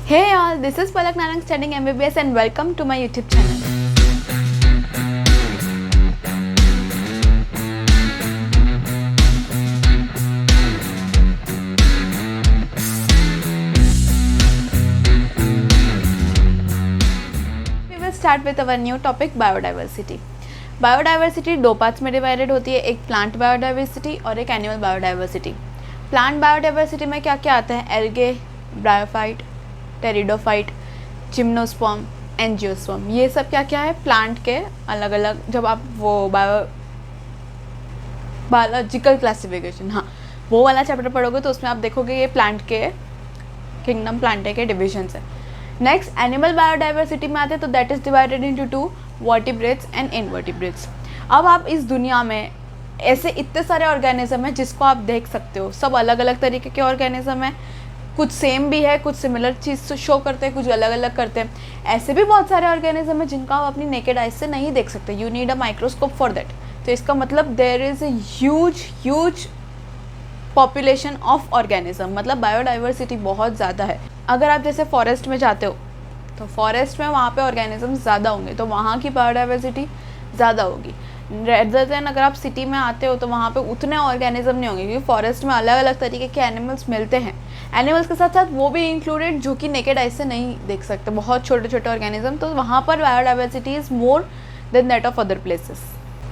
Hey all, this is Palak Nanang studying MBBS and welcome to my YouTube channel. We will start with our new topic biodiversity. Biodiversity दो parts में divided होती है, एक plant biodiversity और एक animal biodiversity. Plant biodiversity में क्या क्या आता है? Algae, bryophyte, pteridophyte, gymnosperm, angiosperm, ये सब क्या क्या है? प्लांट के अलग अलग, जब आप वो बायोलॉजिकल क्लासिफिकेशन, हाँ वो वाला चैप्टर पढ़ोगे तो उसमें आप देखोगे ये प्लांट के किंगडम, प्लांट के डिविजन्स है। नेक्स्ट एनिमल बायोडाइवर्सिटी में आते हैं तो that is divided into to, vertebrates and invertebrates. अब आप इस दुनिया में ऐसे इतने सारे ऑर्गेनिज्म हैं जिसको आप देख सकते हो, सब अलग अलग तरीके के ऑर्गेनिज्म हैं, कुछ सेम भी है, कुछ सिमिलर चीज़ शो करते हैं, कुछ अलग अलग करते हैं। ऐसे भी बहुत सारे ऑर्गेनिज्म हैं जिनका आप अपनी नेकेड आइज से नहीं देख सकते, you need a microscope for that. तो इसका मतलब there is a huge population of organism, मतलब बायोडाइवर्सिटी बहुत ज़्यादा है। अगर आप जैसे फॉरेस्ट में जाते हो तो फॉरेस्ट में वहाँ पे ऑर्गेनिज्म ज़्यादा होंगे तो वहाँ की बायोडाइवर्सिटी ज़्यादा होगी। रेदर देन अगर आप सिटी में आते हो तो वहाँ पे उतने ऑर्गेनिज्म नहीं होंगे, क्योंकि फॉरेस्ट में अलग अलग तरीके के एनिमल्स मिलते हैं। एनिमल्स के साथ साथ वो भी इंक्लूडेड जो कि नेकेड आइज से नहीं देख सकते, बहुत छोटे छोटे ऑर्गेनिज्म, तो वहाँ पर biodiversity is more than that of other places.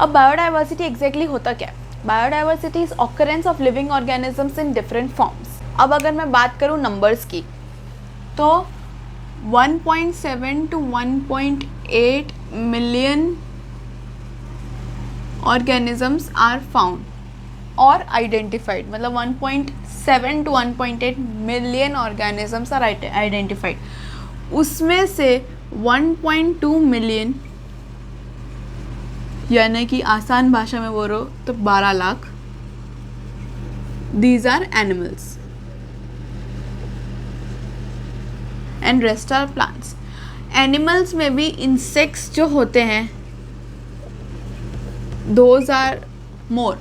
अब बायोडाइवर्सिटी एग्जैक्टली होता क्या है? Biodiversity is occurrence of living organisms in different forms. अब अगर मैं बात करूँ नंबर्स की तो 1.7 to 1.8 million organisms are found और आइडेंटिफाइड, मतलब 1.7 to 1.8 million organisms are identified. उसमें से 1.2 मिलियन, यानी कि आसान भाषा में बोलो तो 12 lakh, these are animals and rest are plants. Animals में भी इंसेक्ट्स जो होते हैं those are more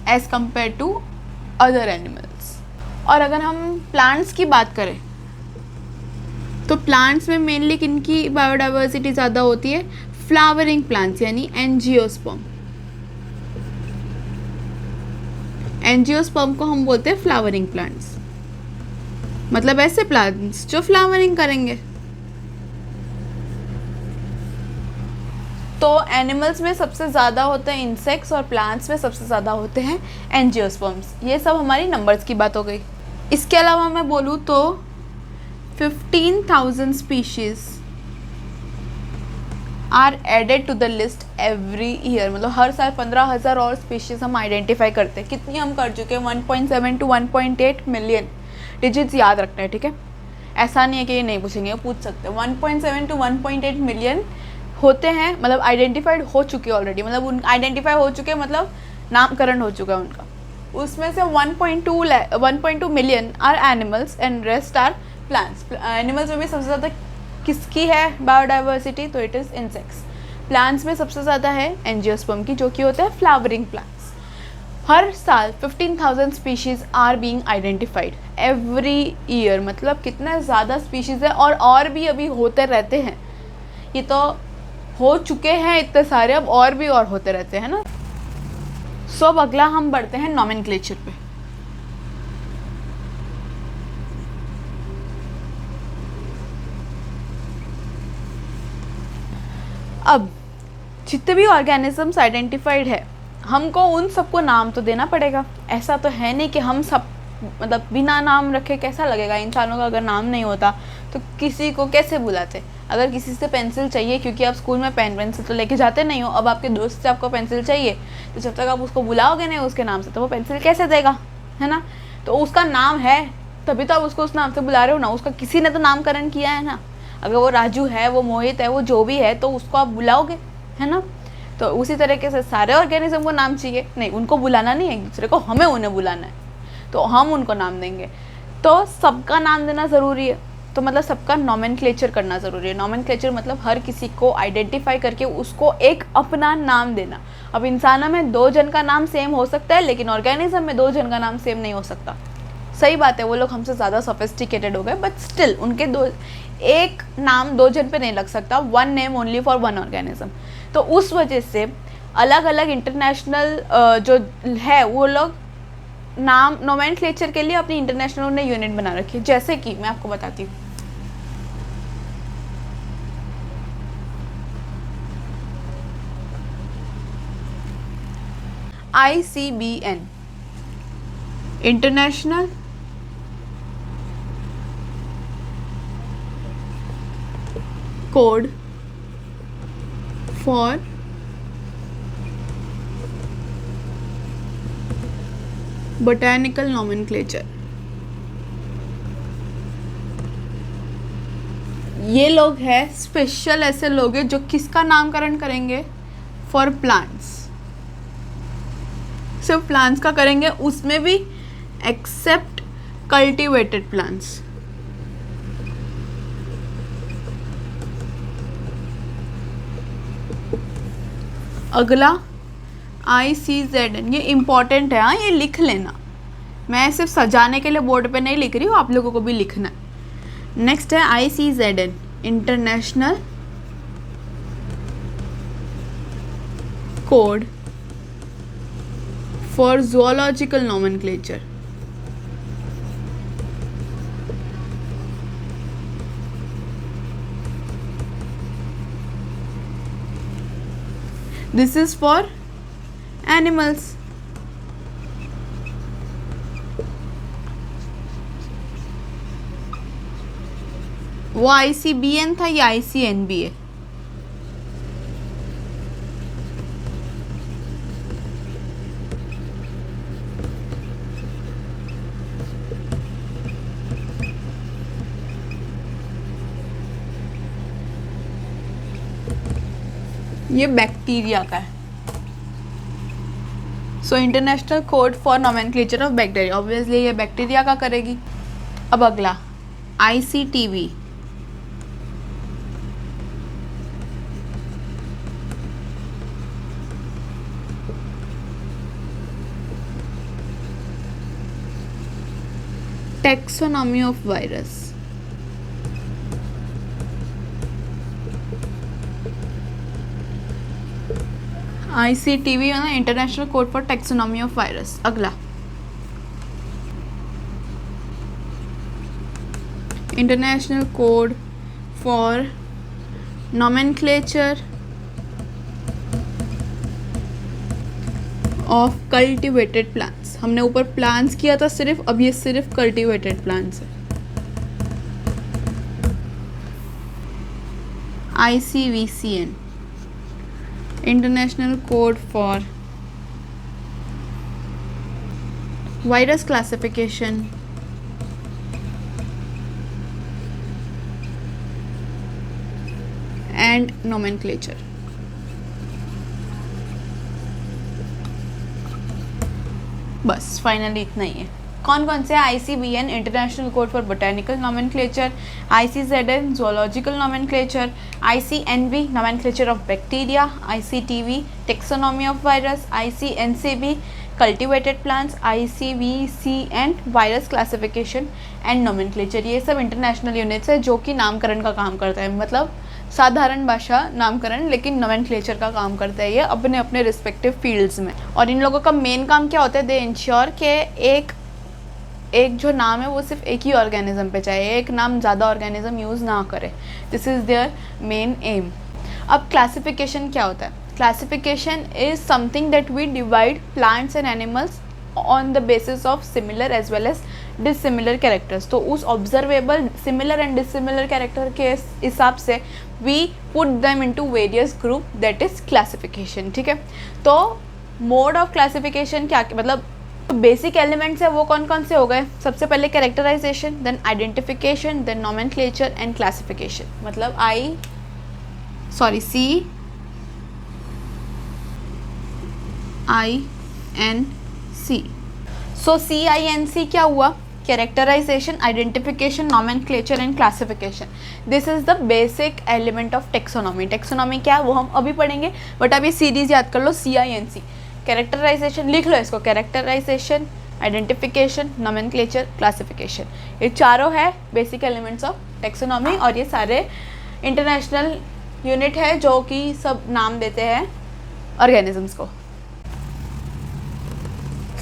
as compare to other animals. और अगर हम प्लांट्स की बात करें तो प्लांट्स में मेनली किनकी बायोडाइवर्सिटी ज़्यादा होती है? फ्लावरिंग प्लांट्स यानी एंजियोस्पर्म। एंजियोस्पर्म को हम बोलते हैं फ्लावरिंग प्लांट्स, मतलब ऐसे प्लांट्स जो फ्लावरिंग करेंगे। तो एनिमल्स में सबसे ज़्यादा होते हैं इंसेक्ट्स और प्लांट्स में सबसे ज़्यादा होते हैं एंजियोस्पर्म्स। ये सब हमारी नंबर्स की बात हो गई। इसके अलावा मैं बोलूँ तो 15,000 species are added to the list every year, मतलब हर साल 15,000 और स्पीशीज़ हम आइडेंटिफाई करते हैं। कितनी हम कर चुके हैं? 1.7 to 1.8 मिलियन। डिजिट्स याद रखना है, ठीक है? ऐसा नहीं है कि ये नहीं पूछेंगे, पूछ सकते हैं। 1.7 to 1.8 मिलियन होते हैं, मतलब आइडेंटिफाइड हो चुके ऑलरेडी, मतलब उन आइडेंटिफाई हो चुके, मतलब नामकरण हो चुका है उनका। उसमें से 1.2 million are animals and rest are plants. Animals में भी सबसे ज़्यादा किसकी है बायोडाइवर्सिटी? तो इट इज़ इंसेक्ट्स। प्लांट्स में सबसे ज़्यादा है एंजियोस्पर्म की, जो कि होता है फ्लावरिंग प्लांट्स। हर साल 15,000 species are being identified every year, मतलब कितना ज़्यादा स्पीशीज़ है, और भी अभी होते रहते हैं। ये तो हो चुके हैं इतने सारे, अब और भी और होते रहते हैं ना। सो अब अगला हम बढ़ते हैं नॉमेनक्लेचर पे। अब जितने भी ऑर्गेनिजम्स आइडेंटिफाइड है, हमको उन सबको नाम तो देना पड़ेगा। ऐसा तो है नहीं कि हम सब, मतलब बिना नाम रखे कैसा लगेगा? इंसानों का अगर नाम नहीं होता तो किसी को कैसे बुलाते? अगर किसी से पेंसिल चाहिए, क्योंकि आप स्कूल में पेन पेंसिल तो लेके जाते नहीं हो, अब आपके दोस्त से आपको पेंसिल चाहिए, तो जब तक आप उसको बुलाओगे नहीं उसके नाम से तो वो पेंसिल कैसे देगा, है ना? तो उसका नाम है तभी तो आप उसको उस नाम से बुला रहे हो ना, उसका किसी ने तो नामकरण किया है ना। अगर वो राजू है, वो मोहित है, वो जो भी है, तो उसको आप बुलाओगे, है ना? तो उसी तरीके से सारे ऑर्गेनिज्म को नाम चाहिए, नहीं उनको बुलाना नहीं है एक दूसरे को, हमें उन्हें बुलाना है, तो हम उनको नाम देंगे। तो सबका नाम देना ज़रूरी है, तो मतलब सबका नॉमेनक्लेचर करना ज़रूरी है। नॉमेनक्लेचर मतलब हर किसी को आइडेंटिफाई करके उसको एक अपना नाम देना। अब इंसानों में 2 जन का नाम सेम हो सकता है, लेकिन ऑर्गेनिज्म में 2 जन का नाम सेम नहीं हो सकता। सही बात है, वो लोग हमसे ज़्यादा सोफिस्टिकेटेड हो गए, बट स्टिल उनके एक नाम 2 जन पे नहीं लग सकता, 1 नेम ओनली फॉर 1 ऑर्गेनिज्म। तो उस वजह से अलग अलग इंटरनेशनल जो है वो लोग नाम नोमेनक्लेचर के लिए अपनी इंटरनेशनल उन्हें यूनिट बना रखी है। जैसे कि मैं आपको बताती हूँ, ICBN, international code for botanical nomenclature. ये लोग हैं स्पेशल ऐसे लोग हैं जो किसका नामकरण करेंगे, फॉर प्लांट्स, सिर्फ प्लांट्स का करेंगे, उसमें भी एक्सेप्ट कल्टीवेटेड प्लांट्स। अगला ICZN, ये इम्पॉर्टेंट है, हाँ ये लिख लेना, मैं सिर्फ सजाने के लिए बोर्ड पे नहीं लिख रही हूँ, आप लोगों को भी लिखना है। नेक्स्ट है ICZN, international code for zoological nomenclature। This is for animals। वो ICBN था, ये ICNB है। ये बैक्टीरिया का है। So international code for nomenclature of bacteria, obviously ये बैक्टीरिया का करेगी। अब अगला ICTV, taxonomy of virus. ICTV है ना, international code for taxonomy of virus. अगला international code for nomenclature of cultivated plants. हमने ऊपर प्लांट्स किया था सिर्फ, अब ये सिर्फ कल्टिवेटेड प्लांट्स है। ICVCN, international code for virus classification and nomenclature. बस फाइनली इतना ही है। कौन कौन से ICBN, international code for botanical nomenclature, ICZN, zoological nomenclature, ICNB, nomenclature of bacteria, ICTV, taxonomy of virus, ICNCB, cultivated plants, ICVCN, virus classification and nomenclature। ये सब international units है जो कि नामकरण का काम करता है, मतलब साधारण भाषा नामकरण, लेकिन नोमेनक्लेचर का काम करता है ये अपने अपने रिस्पेक्टिव फील्ड्स में। और इन लोगों का मेन काम क्या होता है, दे इंश्योर के एक जो नाम है वो सिर्फ एक ही ऑर्गेनिज्म पे चाहे, एक नाम ज़्यादा ऑर्गेनिज्म यूज़ ना करे। This is their main aim. अब क्लासिफिकेशन क्या होता है? Classification is something that we divide plants and animals on the basis of similar as well as dissimilar characters. तो उस observable similar and dissimilar character के हिसाब से we put them into various group, that is classification. ठीक है, तो mode of classification क्या, मतलब बेसिक एलिमेंट्स है वो कौन कौन से हो गए? सबसे पहले characterization, then identification, then nomenclature and classification. मतलब CINC। सो CINC क्या हुआ? Characterization, identification, nomenclature and classification. This is the basic element of taxonomy. Taxonomy क्या है वो हम अभी पढ़ेंगे, बट अब ये सीरीज याद कर लो। CINC कैरेक्टराइजेशन, लिख लो इसको, कैरेक्टराइजेशन, आइडेंटिफिकेशन, नोमेनक्लेचर, क्लासिफिकेशन। ये चारों है बेसिक एलिमेंट्स ऑफ टेक्सोनॉमी, और ये सारे इंटरनेशनल यूनिट है जो कि सब नाम देते हैं ऑर्गेनिजम्स को।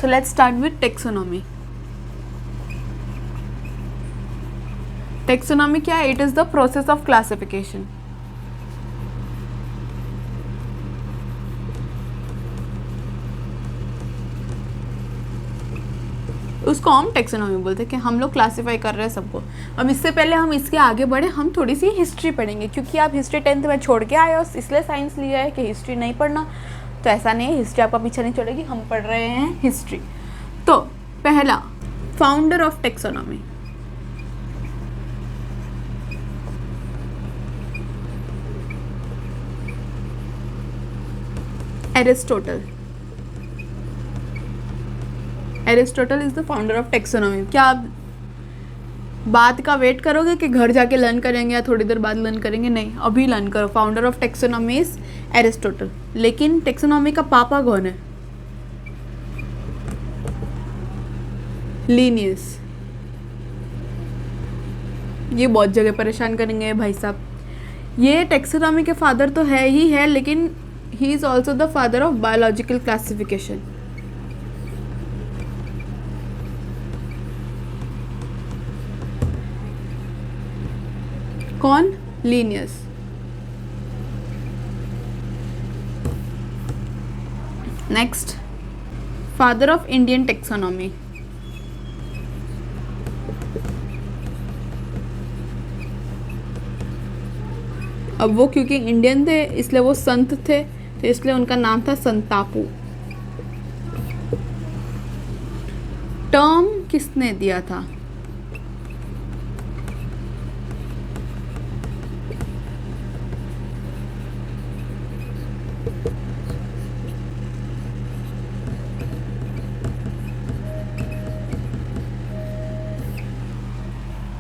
So let's start with taxonomy. Taxonomy क्या है? It is the process of classification. उसको हम टेक्सोनॉमी बोलते हैं कि हम लोग क्लासीफाई कर रहे हैं सबको। अब इससे पहले हम इसके आगे बढ़े, हम थोड़ी सी हिस्ट्री पढ़ेंगे, क्योंकि आप हिस्ट्री 10th में छोड़ के आए हो, इसलिए साइंस लिया है कि हिस्ट्री नहीं पढ़ना। तो ऐसा नहीं है, हिस्ट्री आपका पीछे नहीं छोड़ेगी, हम पढ़ रहे हैं हिस्ट्री। तो पहला, founder of taxonomy. Aristotle. Aristotle is the founder of taxonomy. क्या आप बात का वेट करोगे कि घर जाके लर्न करेंगे या थोड़ी देर बाद लर्न करेंगे? नहीं, अभी लर्न करो। Founder of taxonomy is Aristotle. लेकिन टेक्सोनॉमी का पापा कौन है? लीनियस। ये बहुत जगह परेशान करेंगे भाई साहब। ये टेक्सोनॉमी के फादर तो है ही है, लेकिन he is also the father of biological classification. कौन? Linnaeus. Next, father of Indian taxonomy. अब वो क्योंकि इंडियन थे इसलिए वो संत थे, तो इसलिए उनका नाम था संतापू। टर्म किसने दिया था?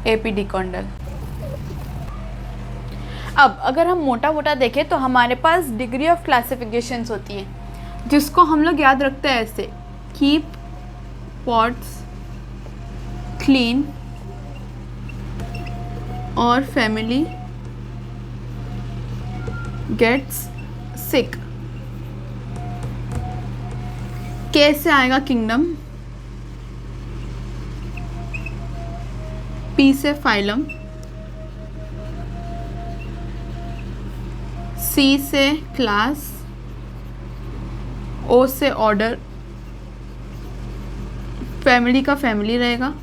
AP de Candolle. अब अगर हम मोटा मोटा देखें तो हमारे पास डिग्री ऑफ क्लासिफिकेशंस होती हैं, जिसको हम लोग याद रखते हैं ऐसे: कीप पॉट्स क्लीन और फैमिली गेट्स सिक। के से आएगा किंगडम, पी से फाइलम, सी से क्लास, ओ से ऑर्डर, फैमिली का फैमिली रहेगा,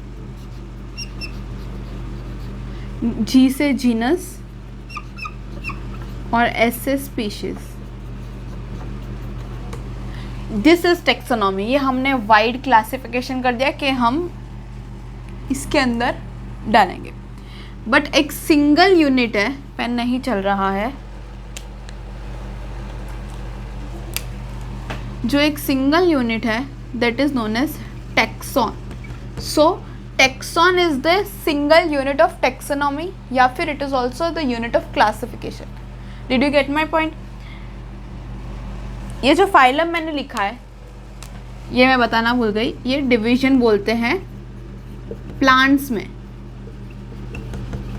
जी से जीनस और एस से स्पीशीज। This is taxonomy. ये हमने वाइड क्लासिफिकेशन कर दिया कि हम इसके अंदर डालेंगे। बट एक सिंगल यूनिट है, पेन नहीं चल रहा है, जो एक सिंगल यूनिट है, that is known as taxon. So taxon is the single unit of taxonomy, या फिर it is also the unit of classification. Did you get my point? ये जो फाइलम मैंने लिखा है, ये मैं बताना भूल गई, ये डिवीजन बोलते हैं प्लांट्स में,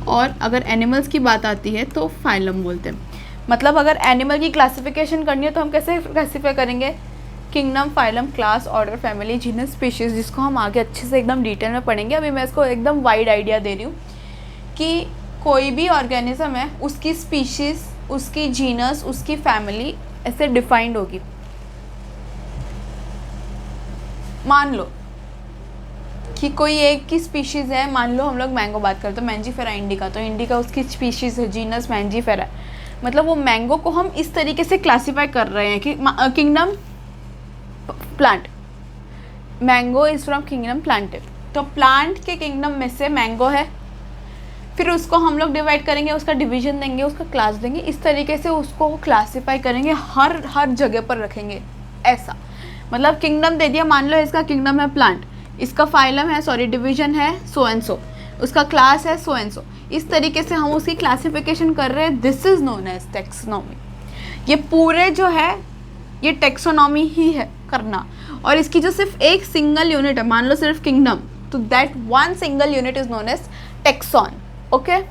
और अगर एनिमल्स की बात आती है तो फाइलम बोलते हैं। मतलब अगर एनिमल की क्लासिफिकेशन करनी है तो हम कैसे क्लासीफाई करेंगे? Kingdom, phylum, class, order, family, genus, species, जिसको हम आगे अच्छे से एकदम डिटेल में पढ़ेंगे। अभी मैं इसको एकदम वाइड आइडिया दे रही हूँ कि कोई भी ऑर्गेनिज्म है, उसकी स्पीशीज़, उसकी जीनस, उसकी फैमिली ऐसे डिफाइंड होगी। मान लो कि कोई एक की स्पीशीज़ है, मान लो हम लोग मैंगो बात करते हैं, मैंजीफेरा इंडिका, तो इंडिका उसकी स्पीशीज़ है, जीनस मैंजीफेरा। मतलब वो मैंगो को हम इस तरीके से क्लासीफाई कर रहे हैं कि kingdom plant, mango is from kingdom planted, तो प्लांट के किंगडम में से मैंगो है, फिर उसको हम लोग डिवाइड करेंगे, उसका डिवीजन देंगे, उसका क्लास देंगे, इस तरीके से उसको क्लासीफाई करेंगे, हर जगह पर रखेंगे ऐसा। मतलब किंगडम दे दिया, मान लो इसका किंगडम है प्लांट, इसका फाइलम है, सॉरी डिवीजन है सो एंड सो, उसका क्लास है सो एंड सो, इस तरीके से हम उसकी क्लासिफिकेशन कर रहे हैं। This is known as taxonomy. ये पूरे जो है ये टेक्सोनॉमी ही है करना। और इसकी जो सिर्फ एक सिंगल यूनिट है, मान लो सिर्फ किंगडम, तो that one single unit is known as taxon. Okay,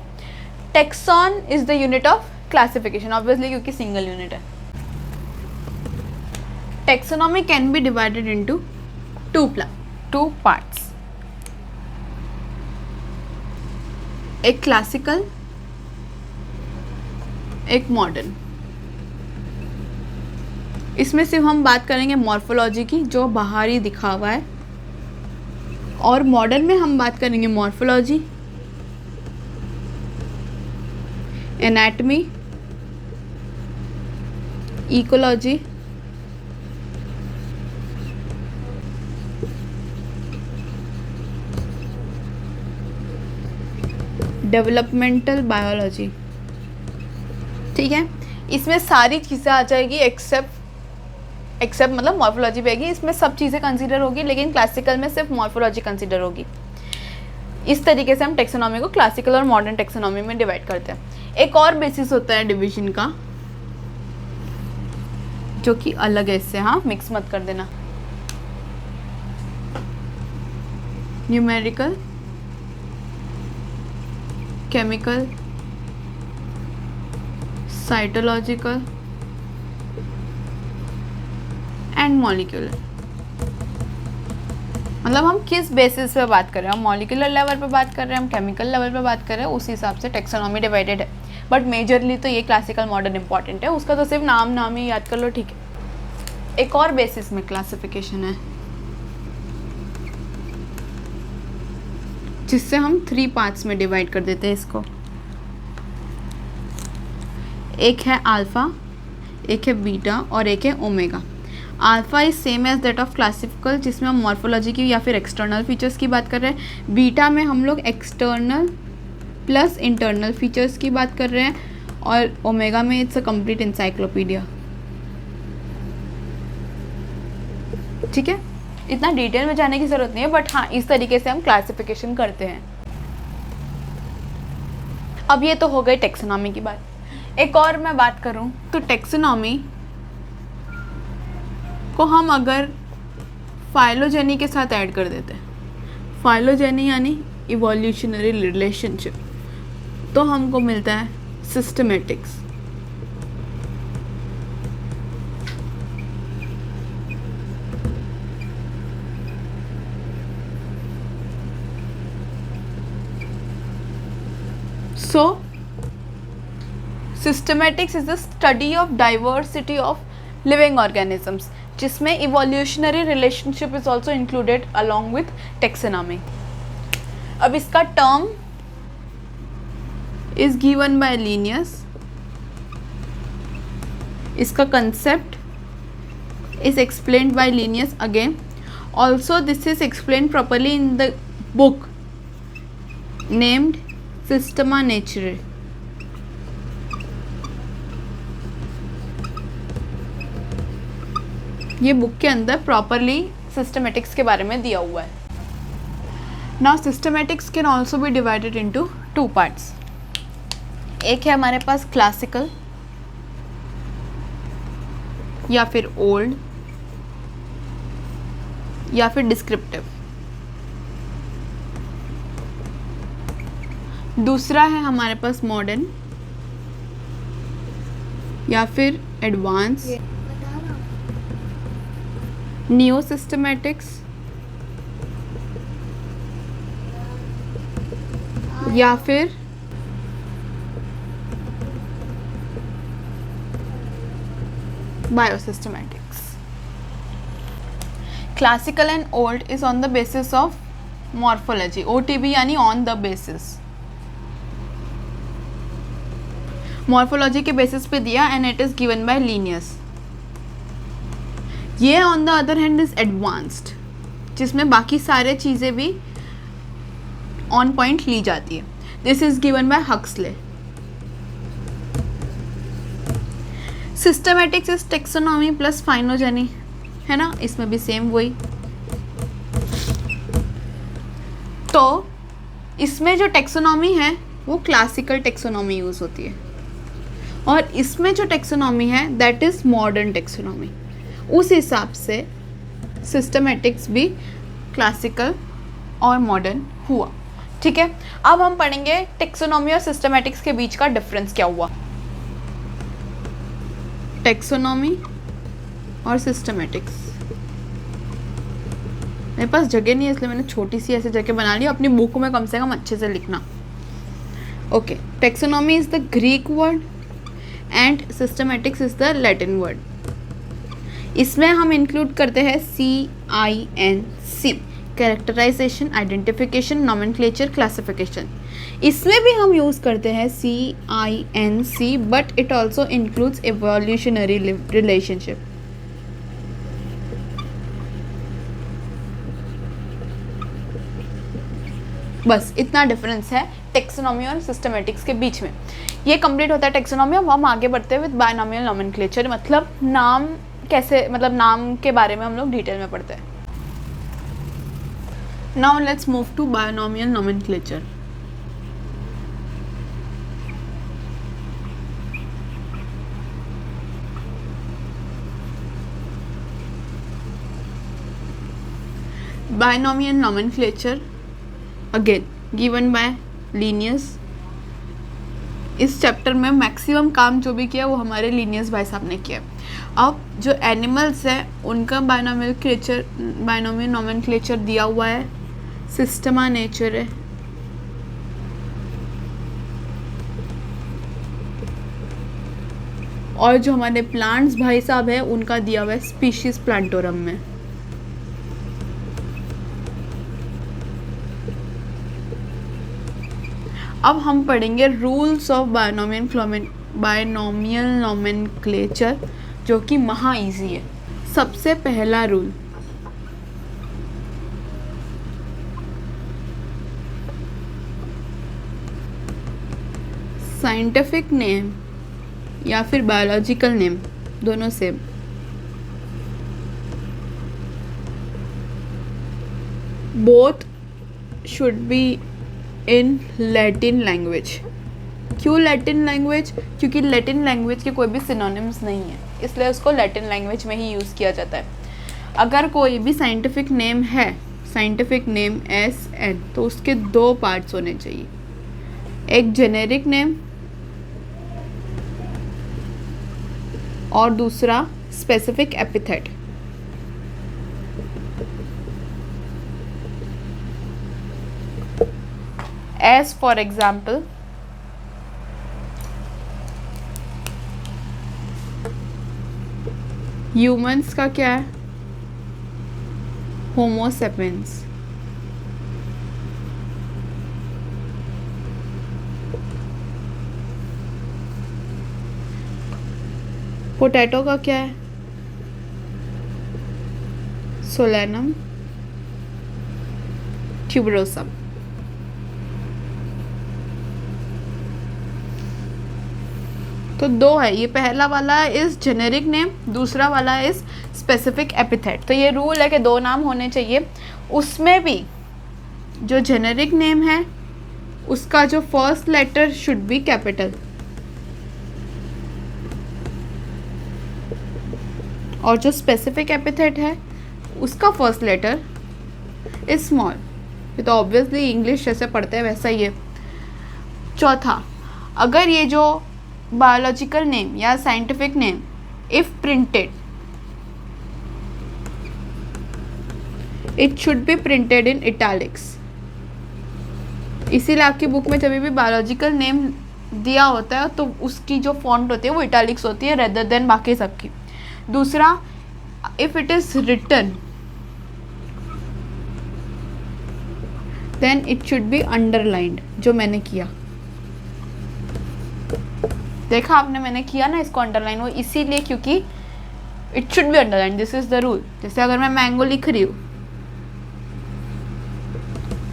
taxon is the unit of classification, obviously क्योंकि सिंगल यूनिट है. Taxonomy can be divided into two parts. एक क्लासिकल, एक मॉडर्न. इसमें सिर्फ हम बात करेंगे मॉर्फोलॉजी की, जो बाहरी दिखा हुआ है, और मॉडर्न में हम बात करेंगे morphology, anatomy, ecology, developmental biology. ठीक है, इसमें सारी चीज़ें आ जाएगी एक्सेप्ट मतलब मॉर्फोलॉजी भी आएगी. इसमें सब चीज़ें कंसीडर होगी, लेकिन क्लासिकल में सिर्फ मॉर्फोलॉजी कंसीडर होगी. इस तरीके से हम टेक्सोनॉमी को क्लासिकल और मॉडर्न टेक्सोनॉमी में डिवाइड करते हैं. एक और बेसिस होता है डिवीजन का, जो कि अलग है इससे, हाँ मिक्स मत कर देना. Numerical, chemical, cytological and molecular. मतलब हम किस बेसिस पे बात कर रहे हैं, हम मॉलिक्यूलर लेवल पे बात कर रहे हैं, हम केमिकल लेवल पे बात कर रहे हैं, उस हिसाब से टेक्सोनॉमी डिवाइडेड है. बट मेजरली तो ये क्लासिकल मॉडर्न इंपॉर्टेंट है, उसका तो सिर्फ नाम ही याद कर लो, ठीक है. एक और बेसिस में क्लासिफिकेशन है, जिससे हम 3 पार्ट्स में डिवाइड कर देते हैं इसको. एक है अल्फ़ा, एक है बीटा और एक है omega. Alpha is same as that of classical, जिसमें हम मॉर्फोलॉजी की या फिर एक्सटर्नल फीचर्स की बात कर रहे हैं. बीटा में हम लोग एक्सटर्नल प्लस इंटरनल फीचर्स की बात कर रहे हैं, और ओमेगा में इट्स अ कंप्लीट इंसाइक्लोपीडिया. ठीक है, इतना डिटेल में जाने की ज़रूरत नहीं है, बट हाँ इस तरीके से हम क्लासिफिकेशन करते हैं. अब ये तो हो गई टेक्सोनॉमी की बात. एक और मैं बात करूँ तो टेक्सोनॉमी को हम अगर फाइलोजेनी के साथ ऐड कर देते हैं, फाइलोजेनी यानी इवोल्यूशनरी रिलेशनशिप, तो हमको मिलता है systematics. So, systematics is the study of diversity of living organisms, जिसमें evolutionary relationship is also included along with taxonomy. अब इसका term is given by Linnaeus. इसका concept is explained by Linnaeus again. Also, this is explained properly in the book named Systema Naturae. ये book के अंदर properly systematics के बारे में दिया हुआ है. Now systematics can also be divided into 2 parts. एक है हमारे पास क्लासिकल या फिर ओल्ड या फिर डिस्क्रिप्टिव. दूसरा है हमारे पास मॉडर्न या फिर एडवांस, न्यू सिस्टमेटिक्स या फिर biosystematics. Classical and old is on the basis of morphology, OTB यानी ऑन द बेसिस, मॉर्फोलॉजी के बेसिस पे दिया and it is given by Linnaeus. ये on the other hand is advanced, जिसमें बाकी सारे चीज़ें भी ऑन पॉइंट ली जाती है. This is given by Huxley. Systematics is taxonomy plus phylogeny, है ना, इसमें भी सेम वही. तो इसमें जो टेक्सोनॉमी है वो क्लासिकल टेक्सोनॉमी यूज़ होती है, और इसमें जो टेक्सोनॉमी है दैट इज़ मॉडर्न टेक्सोनॉमी. उस हिसाब से सिस्टमेटिक्स भी क्लासिकल और मॉडर्न हुआ। ठीक है, अब हम पढ़ेंगे टेक्सोनॉमी और सिस्टमेटिक्स के बीच का डिफरेंस क्या हुआ। टेक्सोनॉमी और सिस्टमेटिक्स, मेरे पास जगह नहीं है इसलिए मैंने छोटी सी ऐसे जगह बना ली, अपनी बुक में कम से कम अच्छे से लिखना। Okay, taxonomy is the Greek word and systematics is the Latin word. इसमें हम इंक्लूड करते हैं CINC, characterization, identification, nomenclature, classification. इसमें भी हम यूज़ करते हैं CINC, but it also includes evolutionary relationship. बस इतना डिफरेंस है टेक्सोनॉमी और सिस्टमेटिक्स के बीच में। ये कंप्लीट होता है टेक्सोनॉमी। अब हम आगे बढ़ते हैं विद बायनॉमियल नोमेनक्लेचर, मतलब नाम कैसे, मतलब नाम के बारे में हम लोग डिटेल में पढ़ते हैं। Now let's move to binomial nomenclature. Binomial nomenclature again given by Linnaeus. इस चैप्टर में मैक्सिमम काम जो भी किया वो हमारे लीनियस भाई साहब ने किया। अब जो एनिमल्स हैं उनका बायनॉमियल नोमेनक्लेचर दिया हुआ है, सिस्टमा नेचर है। और जो हमारे प्लांट्स भाई साहब है उनका दिया हुआ है स्पीशीज प्लांटोरम में। अब हम पढ़ेंगे रूल्स ऑफ बायनॉमियल नोमेनक्लेचर, जो कि महा इजी है। सबसे पहला रूल, साइंटिफिक नेम या फिर बायोलॉजिकल नेम दोनों same. Both should be in Latin language. क्यों लैटिन लैंग्वेज? क्योंकि लैटिन लैंग्वेज के कोई भी सिनोनिम्स नहीं है, इसलिए उसको लैटिन लैंग्वेज में ही यूज़ किया जाता है। अगर कोई भी साइंटिफिक नेम है, साइंटिफिक नेम SN, तो उसके 2 पार्ट्स होने चाहिए, एक जेनेरिक नेम और दूसरा specific epithet. As for example, humans का क्या है? होमो सेपियंस। पोटैटो का क्या है? Solanum tuberosum. तो 2 है, ये पहला वाला इज जेनेरिक नेम, दूसरा वाला इज स्पेसिफिक एपिथेट। तो ये रूल है कि 2 नाम होने चाहिए। उसमें भी जो जेनेरिक नेम है उसका जो first letter should be capital और जो स्पेसिफिक एपिथेट है उसका फर्स्ट लेटर इज स्मॉल। ये तो ऑब्वियसली इंग्लिश जैसे पढ़ते हैं वैसा ही है। चौथा, अगर ये जो बायोलॉजिकल नेम या scientific name if printed, it should B printed in italics. इसीलिए आपकी बुक में जब भी बायोलॉजिकल नेम दिया होता है तो उसकी जो फॉन्ट होती है वो इटैलिक्स होती है रेदर देन बाकी सबकी। दूसरा, if it is written then it should be underlined, जो मैंने किया। देखा आपने, मैंने किया ना इसको अंडरलाइन, वो इसीलिए क्योंकि it should B underline, this is the rule. जैसे अगर मैं मैंगो लिख रही हूँ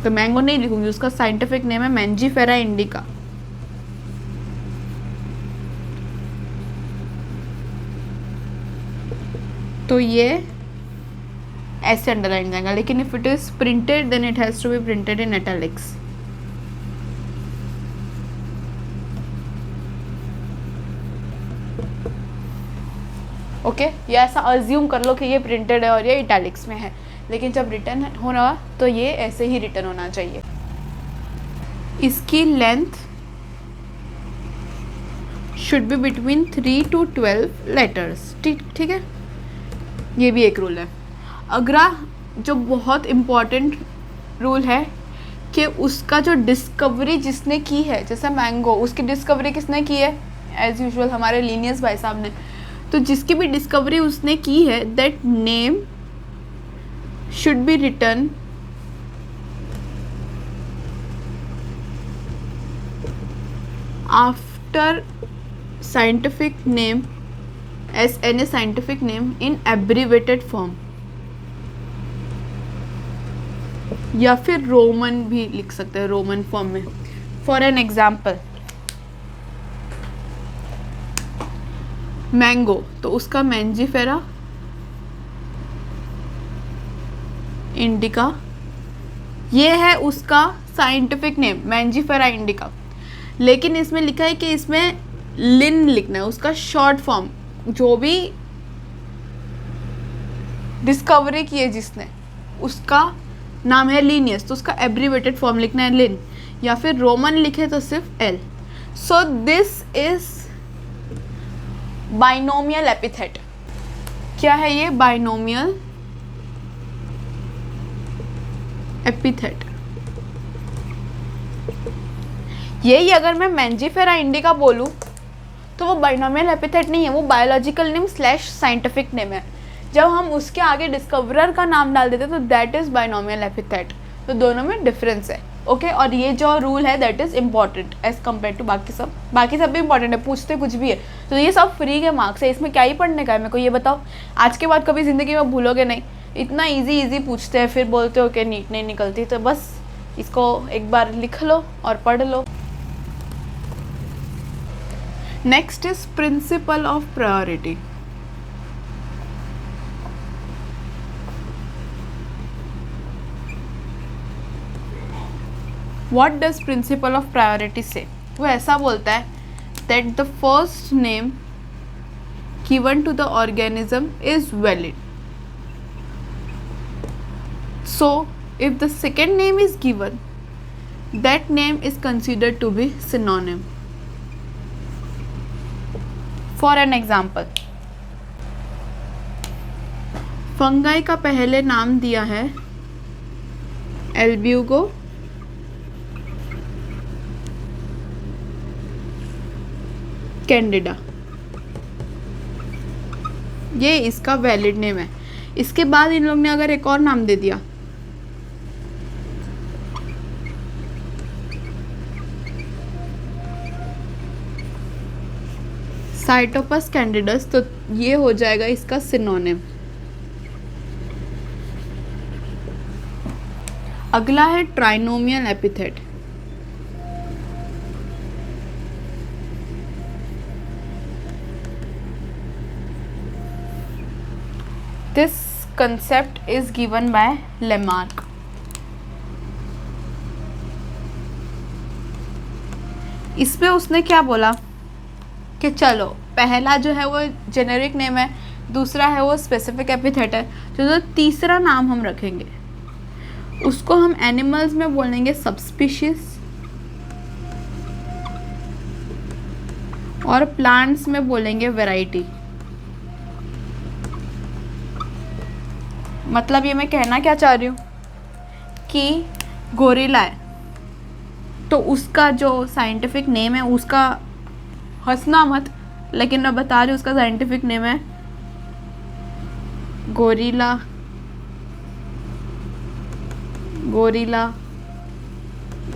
तो मैंगो नहीं लिखूंगी, उसका साइंटिफिक नेम है मैंजीफेरा इंडिका। तो ये ऐसे अंडरलाइन जाएगा, लेकिन if it is printed then it has to be printed in italics. Okay, या ऐसा अज्यूम कर लो कि ये प्रिंटेड है और ये इटैलिक्स में है, लेकिन जब रिटर्न होना तो ये ऐसे ही रिटर्न होना चाहिए। इसकी length should be between 3 to 12 letters. ठीक है, ये भी एक रूल है। अगला जो बहुत इम्पॉर्टेंट रूल है कि उसका जो डिस्कवरी जिसने की है, जैसे मैंगो, उसकी डिस्कवरी किसने की है? एज यूजुअल हमारे लीनियस भाई साहब ने। तो जिसकी भी डिस्कवरी उसने की है, that name should be return after scientific name as any scientific name in abbreviated form, या फिर रोमन भी लिख सकते हैं, रोमन फॉर्म में। फॉर एन एग्जाम्पल मैंगो, तो उसका मैंजीफेरा इंडिका, ये है उसका साइंटिफिक नेम, मैंजीफेरा इंडिका। लेकिन इसमें लिखा है कि इसमें लिन लिखना है, उसका शॉर्ट फॉर्म, जो भी डिस्कवरी की है जिसने, उसका नाम है लीनियस, तो उसका एब्रीवेटेड फॉर्म लिखना है लिन, या फिर रोमन लिखे तो सिर्फ L. So this is binomial epithet. क्या है ये? Binomial epithet. यही अगर मैं मैंजीफेरा इंडिका बोलूं तो वो बाइनोमियल एपिथेट नहीं है, वो biological name slash scientific name है। जब हम उसके आगे डिस्कवरर का नाम डाल देते तो दैट इज़ बाइनोमियल एपिथेट। तो दोनों में डिफरेंस है, ओके। और ये जो रूल है that is important as compare to बाकी सब भी इम्पॉर्टेंट है, पूछते कुछ भी है। तो ये सब फ्री के मार्क्स है, इसमें क्या ही पढ़ने का है? मेरे को ये बताओ, आज के बाद कभी ज़िंदगी में भूलोगे नहीं। इतना ईजी पूछते हैं, फिर बोलते हो कि नीट नहीं निकलती। तो बस इसको एक बार लिख लो और पढ़ लो। Next is principle of priority. What does principle of priority say? वो ऐसा बोलता है that the first name given to the organism is valid. So, if the second name is given, that name is considered to be synonym. For an example, fungi का पहले नाम दिया है Albugo Candida, ये इसका वैलिड नेम है। इसके बाद इन लोग ने अगर एक और नाम दे दिया, साइटोपस कैंडिडस, तो ये हो जाएगा इसका सिनोनिम। अगला है trinomial epithet. This concept is given by Lamarck. इसमें उसने क्या बोला कि चलो पहला जो है वो जेनेरिक नेम है, दूसरा है वो स्पेसिफिक एपिथेट है, जो तीसरा नाम हम रखेंगे उसको हम एनिमल्स में बोलेंगे सबस्पीशीज और प्लांट्स में बोलेंगे वैरायटी। मतलब ये मैं कहना क्या चाह रही हूँ कि गोरिल्ला है तो उसका जो साइंटिफिक नेम है, उसका हंसना मत, लेकिन मैं बता रही हूँ उसका साइंटिफिक नेम है गोरिल्ला। गोरिल्ला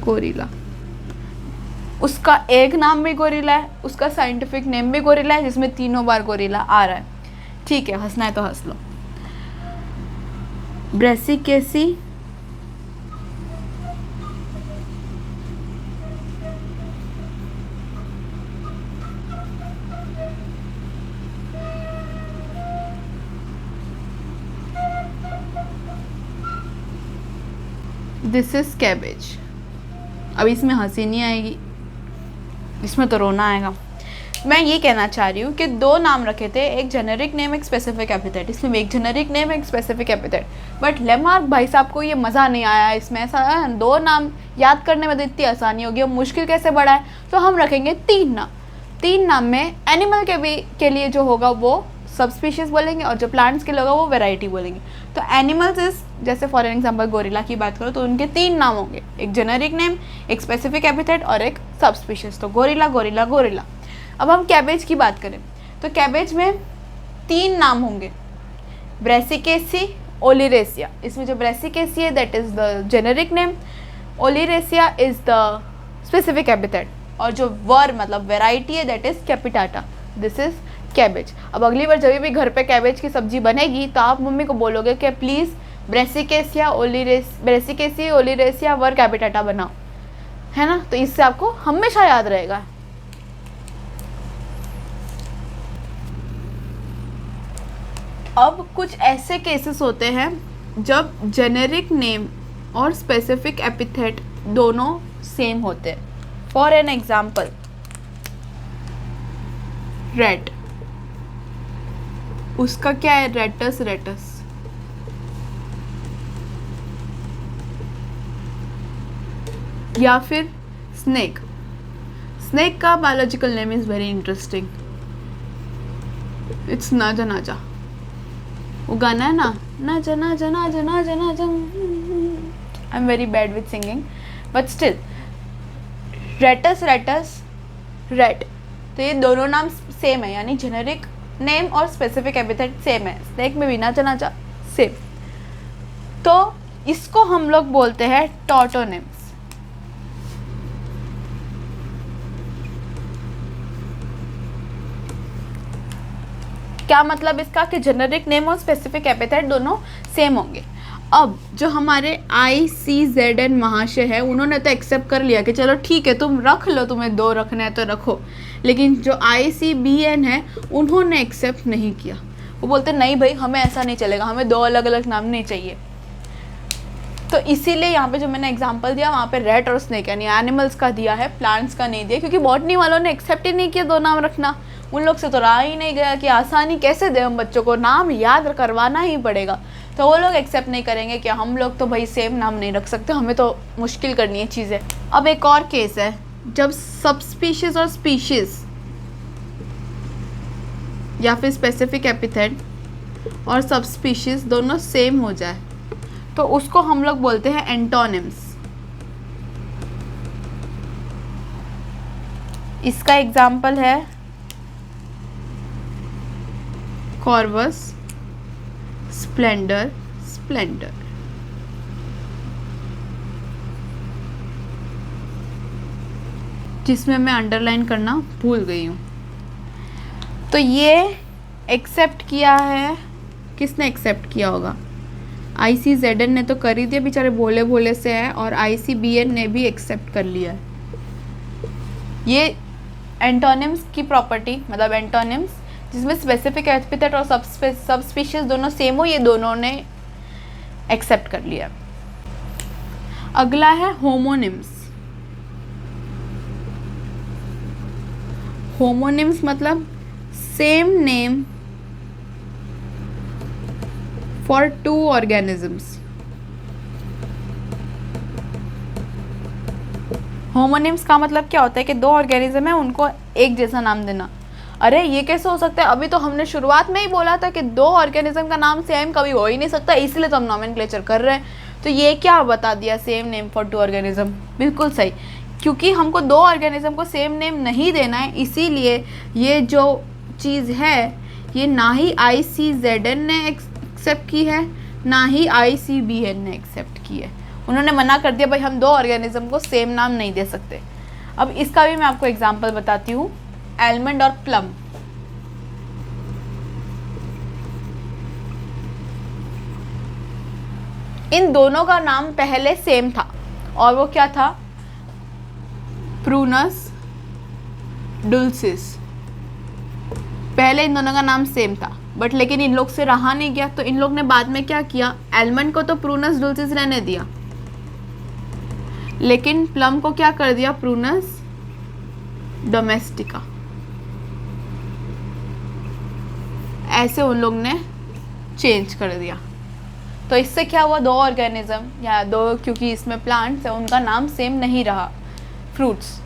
गोरिल्ला, उसका एक नाम भी गोरिल्ला है, उसका साइंटिफिक नेम भी गोरिल्ला है, जिसमें तीनों बार गोरिल्ला आ रहा है। ठीक है, हंसना है तो हंस लो। Brassicaceae this is cabbage. अब इसमें हंसी नहीं आएगी, इसमें तो रोना आएगा। मैं ये कहना चाह रही हूँ कि दो नाम रखे थे, एक जेनेरिक नेम एक स्पेसिफिक एपिथेट, इसमें भी एक जेनेरिक नेम एक स्पेसिफिक एपिथेट, बट लेमार्क भाई साहब को ये मज़ा नहीं आया इसमें। ऐसा दो नाम याद करने में तो इतनी आसानी होगी, अब मुश्किल कैसे बढ़ा है, तो हम रखेंगे 3 नाम। 3 नाम में एनिमल के लिए जो होगा वो सब स्पीशीज़ बोलेंगे और जो प्लांट्स के लिए होगा वो वेराइटी बोलेंगे। तो एनिमल्स इज, जैसे फॉर एग्जांपल गोरिल्ला की बात करो तो उनके 3 नाम होंगे, एक जेनेरिक नेम, एक स्पेसिफिक एपिथेट और एक सब स्पीशीज़। तो गोरिल्ला गोरिल्ला गोरिल्ला। अब हम कैबेज की बात करें तो कैबेज में 3 नाम होंगे, ब्रेसिकेसी, ओलिरेसिया। इसमें जो ब्रेसिकेसी है that is the generic name, oleracea is the specific epithet, और जो वर मतलब वेराइटी है that is capitata, this is cabbage. अब अगली बार जब भी घर पे कैबेज की सब्जी बनेगी तो आप मम्मी को बोलोगे कि please Brassicaceae oleracea were capitata बनाओ, है ना। तो इससे आपको हमेशा याद रहेगा। अब कुछ ऐसे केसेस होते हैं जब जेनेरिक नेम और स्पेसिफिक एपिथेट दोनों सेम होते हैं। फॉर एन एग्जाम्पल, रेट, उसका क्या है, रेटस रेटस। या फिर स्नेक, स्नेक का biological name is very interesting, it's Naja naja. वो गाना है ना, नाजा naja naja naja naja. I am very bad with singing but still, Rattus rattus rat, तो ये दोनों नाम सेम है, यानी जेनेरिक नेम और स्पेसिफिक एपिथेट सेम है। स्नेक में भी नाचा नाचा सेम, तो इसको हम लोग बोलते हैं टॉटोनिम्स। क्या मतलब इसका कि जेनेरिक नेम और स्पेसिफिक एपिथेट दोनों सेम होंगे। अब जो हमारे ICZN महाशय है उन्होंने तो एक्सेप्ट कर लिया कि चलो ठीक है तुम रख लो, तुम्हें 2 रखना है तो रखो, लेकिन जो ICBN है उन्होंने एक्सेप्ट नहीं किया। वो बोलते नहीं भाई हमें ऐसा नहीं चलेगा, हमें 2 अलग अलग नाम नहीं चाहिए। तो इसीलिए यहाँ पे जो मैंने एग्जांपल दिया वहाँ पे रेट और स्नेक यानी एनिमल्स का दिया है, प्लांट्स का नहीं दिया, क्योंकि बॉटनी वालों ने एक्सेप्ट ही नहीं किया 2 नाम रखना। उन लोग से तो रहा ही नहीं गया कि आसानी कैसे दें हम बच्चों को, नाम याद करवाना ही पड़ेगा। तो वो लोग एक्सेप्ट नहीं करेंगे कि हम लोग तो भाई सेम नाम नहीं रख सकते, हमें तो मुश्किल करनी है चीज़ें। अब एक और केस है जब सब स्पीशीज़ और स्पीशीज़ या फिर स्पेसिफिक एपिथेट और सब स्पीशीज़ दोनों सेम हो जाए तो उसको हम लोग बोलते हैं एंटोनिम्स। इसका एग्जाम्पल है कॉर्वस, स्प्लेंडर, स्प्लेंडर। जिसमें मैं अंडरलाइन करना भूल गई हूँ। तो ये एक्सेप्ट किया है, किसने एक्सेप्ट किया होगा? ICZN ने तो कर ही दिया, बेचारे भोले भोले से है, और ICBN ने भी एक्सेप्ट कर लिया है। ये एंटोनिम्स की प्रॉपर्टी, मतलब एंटोनिम्स जिसमें स्पेसिफिक एपिथेट और सब स्पीशीज दोनों सेम हो, ये दोनों ने एक्सेप्ट कर लिया। अगला है होमोनिम्स। होमोनिम्स मतलब same name for 2 organisms. Homonyms का मतलब क्या होता है कि 2 ऑर्गेनिज्म है उनको एक जैसा नाम देना। अरे ये कैसे हो सकता है? अभी तो हमने शुरुआत में ही बोला था कि 2 ऑर्गेनिज्म का नाम सेम कभी हो ही नहीं सकता, इसलिए तो हम नॉमेनक्लेचर कर रहे हैं। तो ये क्या बता दिया, सेम नेम फॉर 2 ऑर्गेनिज्म, बिल्कुल सही, क्योंकि हमको 2 ऑर्गेनिज्म को सेम नेम नहीं देना है, इसीलिए ये जो चीज़ है ये ना ही ICZN ने एक्सेप्ट की है ना ही ICBN ने एक्सेप्ट की है। उन्होंने मना कर दिया भाई हम 2 ऑर्गेनिज्म को सेम नाम नहीं दे सकते। अब इसका भी मैं आपको एग्जांपल बताती हूँ, आलमंड और प्लम। इन दोनों का नाम पहले सेम था और वो क्या था? प्रूनस डुल्सिस। पहले इन दोनों का नाम सेम था, बट लेकिन इन लोग से रहा नहीं गया, तो इन लोग ने बाद में क्या किया, आलमंड को तो प्रूनस डुल्सिस रहने दिया, लेकिन प्लम को क्या कर दिया, प्रूनस डोमेस्टिका। ऐसे उन लोग ने चेंज कर दिया। तो इससे क्या हुआ, दो ऑर्गेनिज्म या दो, क्योंकि इसमें प्लांट्स है, उनका नाम सेम नहीं रहा। फ्रूट्स,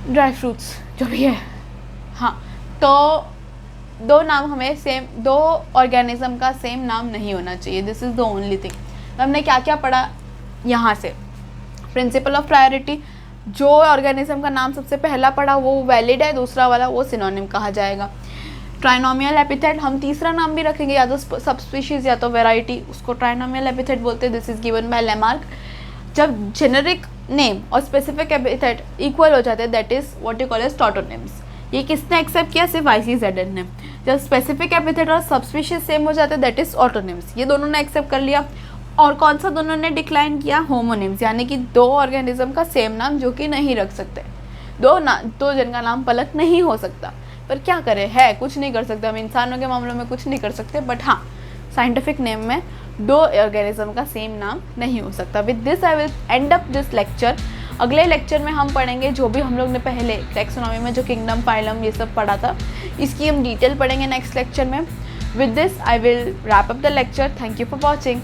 ड्राई फ्रूट्स जो भी है, हाँ, तो दो नाम हमें सेम, दो ऑर्गेनिज्म का सेम नाम नहीं होना चाहिए। This is the only thing. तो हमने क्या क्या पढ़ा यहाँ से, प्रिंसिपल ऑफ प्रायोरिटी, जो ऑर्गेनिज्म का नाम सबसे पहला पढ़ा वो वैलिड है, दूसरा वाला वो सिनोनिम कहा जाएगा। ट्राइनोमियल एपिथेट, हम तीसरा नाम भी रखेंगे, या तो सब स्पीशीज या तो वेराइटी, उसको ट्राइनोमियल एपिथेट बोलते हैं। This is given by Lamarck. जब जेनेरिक नेम और स्पेसिफिक एपिथेट इक्वल हो जाते हैं, that is what you call as tautonyms. ये किसने एक्सेप्ट किया, सिर्फ ICZN ने। जब स्पेसिफिक एपिथेट और सब स्पीशीज सेम हो जाते हैं, दैट इज ऑटोनिम्स। ये दोनों ने एक्सेप्ट कर लिया। और कौन सा दोनों ने डिक्लाइन किया, होमोनिम्स, यानी कि दो ऑर्गेनिज्म का सेम नाम जो कि नहीं रख सकते, दो जिनका नाम पलक नहीं हो सकता। पर क्या करें, है कुछ नहीं कर सकते, हम इंसानों के मामलों में कुछ नहीं कर सकते, बट हाँ साइंटिफिक नेम में दो ऑर्गेनिज्म का सेम नाम नहीं हो सकता। With this I will and up this lecture. अगले लेक्चर में हम पढ़ेंगे जो भी हम लोग ने पहले टैक्सोनॉमी में जो किंगडम, फाइलम ये सब पढ़ा था, इसकी हम डिटेल पढ़ेंगे नेक्स्ट लेक्चर में। With this I will wrap up the lecture. Thank you for watching.